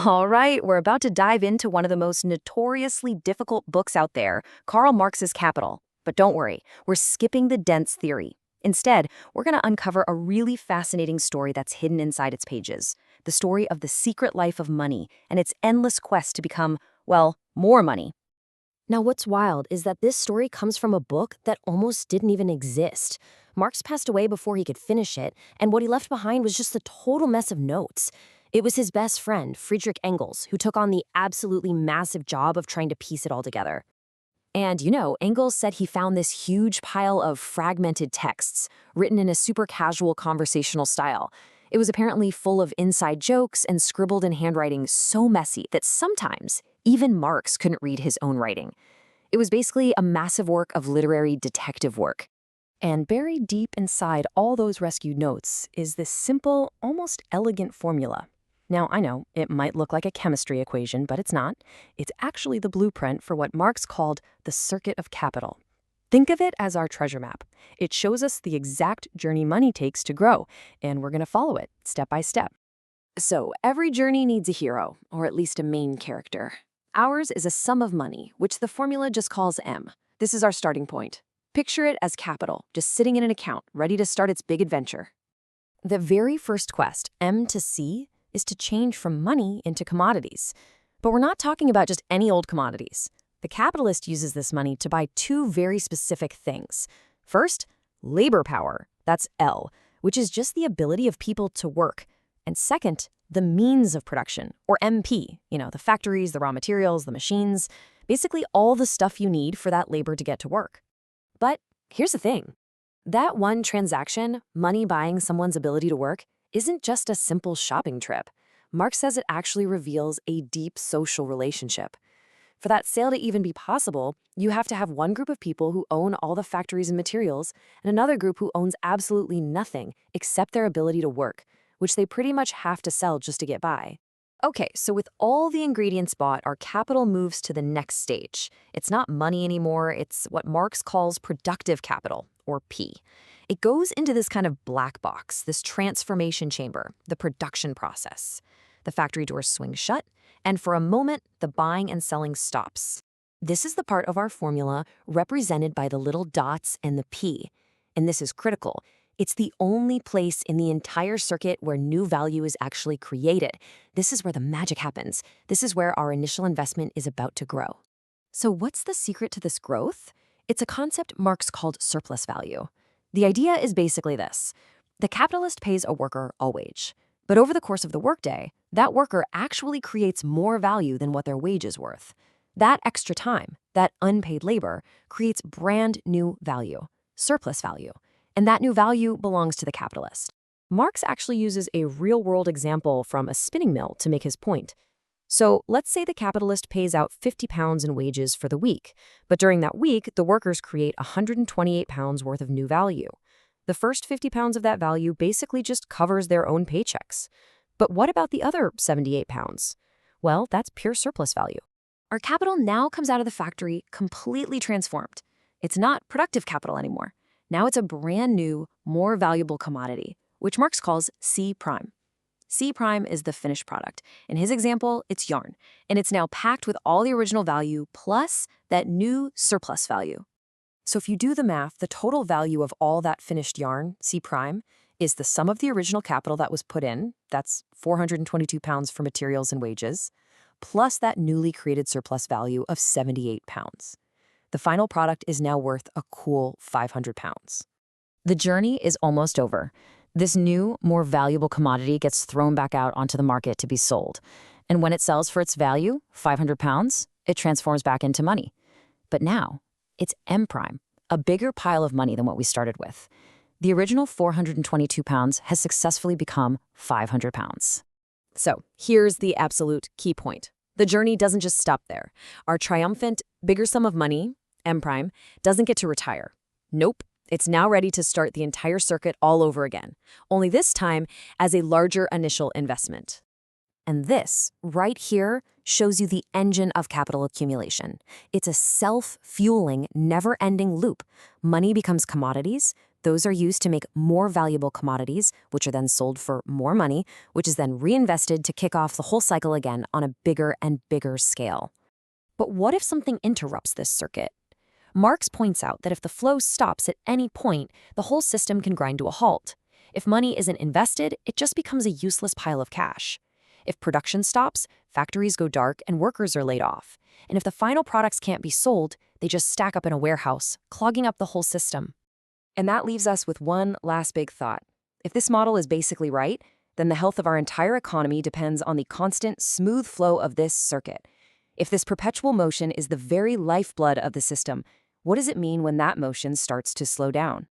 All right, we're about to dive into one of the most notoriously difficult books out there, Karl Marx's Capital. But don't worry, we're skipping the dense theory. Instead, we're going to uncover a really fascinating story that's hidden inside its pages. The story of the secret life of money and its endless quest to become, well, more money. Now, what's wild is that this story comes from a book that almost didn't even exist. Marx passed away before he could finish it, and what he left behind was just a total mess of notes. It was his best friend, Friedrich Engels, who took on the absolutely massive job of trying to piece it all together. And Engels said he found this huge pile of fragmented texts, written in a super casual conversational style. It was apparently full of inside jokes and scribbled in handwriting so messy that sometimes even Marx couldn't read his own writing. It was basically a massive work of literary detective work. And buried deep inside all those rescued notes is this simple, almost elegant formula. Now, I know, it might look like a chemistry equation, but it's not. It's actually the blueprint for what Marx called the circuit of capital. Think of it as our treasure map. It shows us the exact journey money takes to grow, and we're going to follow it step by step. So, every journey needs a hero, or at least a main character. Ours is a sum of money, which the formula just calls M. This is our starting point. Picture it as capital, just sitting in an account, ready to start its big adventure. The very first quest, M to C, is to change from money into commodities. But we're not talking about just any old commodities. The capitalist uses this money to buy two very specific things. First, labor power, that's L, which is just the ability of people to work. And second, the means of production, or MP, the factories, the raw materials, the machines, basically all the stuff you need for that labor to get to work. But here's the thing. That one transaction, money buying someone's ability to work, isn't just a simple shopping trip. Marx says it actually reveals a deep social relationship. For that sale to even be possible, you have to have one group of people who own all the factories and materials, and another group who owns absolutely nothing except their ability to work, which they pretty much have to sell just to get by. Okay, so with all the ingredients bought, our capital moves to the next stage. It's not money anymore, it's what Marx calls productive capital, or P. It goes into this kind of black box, this transformation chamber, the production process. The factory doors swing shut, and for a moment, the buying and selling stops. This is the part of our formula represented by the little dots and the P. And this is critical. It's the only place in the entire circuit where new value is actually created. This is where the magic happens. This is where our initial investment is about to grow. So what's the secret to this growth? It's a concept Marx called surplus value. The idea is basically this. The capitalist pays a worker a wage. But over the course of the workday, that worker actually creates more value than what their wage is worth. That extra time, that unpaid labor, creates brand new value, surplus value. And that new value belongs to the capitalist. Marx actually uses a real-world example from a spinning mill to make his point. So let's say the capitalist pays out 50 pounds in wages for the week, but during that week, the workers create 128 pounds worth of new value. The first 50 pounds of that value basically just covers their own paychecks. But what about the other 78 pounds? Well, that's pure surplus value. Our capital now comes out of the factory completely transformed. It's not productive capital anymore. Now it's a brand new, more valuable commodity, which Marx calls C prime. C prime is the finished product. In his example, it's yarn, and it's now packed with all the original value plus that new surplus value. So if you do the math, the total value of all that finished yarn, C prime, is the sum of the original capital that was put in, that's 422 pounds for materials and wages, plus that newly created surplus value of 78 pounds. The final product is now worth a cool 500 pounds. The journey is almost over. This new, more valuable commodity gets thrown back out onto the market to be sold. And when it sells for its value, 500 pounds, it transforms back into money. But now, it's M prime, a bigger pile of money than what we started with. The original 422 pounds has successfully become 500 pounds. So here's the absolute key point. The journey doesn't just stop there. Our triumphant, bigger sum of money, M prime, doesn't get to retire. Nope. It's now ready to start the entire circuit all over again, only this time as a larger initial investment. And this, right here, shows you the engine of capital accumulation. It's a self-fueling, never-ending loop. Money becomes commodities, Those are used to make more valuable commodities, which are then sold for more money, which is then reinvested to kick off the whole cycle again on a bigger and bigger scale. But what if something interrupts this circuit? Marx points out that if the flow stops at any point, the whole system can grind to a halt. If money isn't invested, it just becomes a useless pile of cash. If production stops, factories go dark and workers are laid off. And if the final products can't be sold, they just stack up in a warehouse, clogging up the whole system. And that leaves us with one last big thought. If this model is basically right, then the health of our entire economy depends on the constant, smooth flow of this circuit. If this perpetual motion is the very lifeblood of the system, what does it mean when that motion starts to slow down?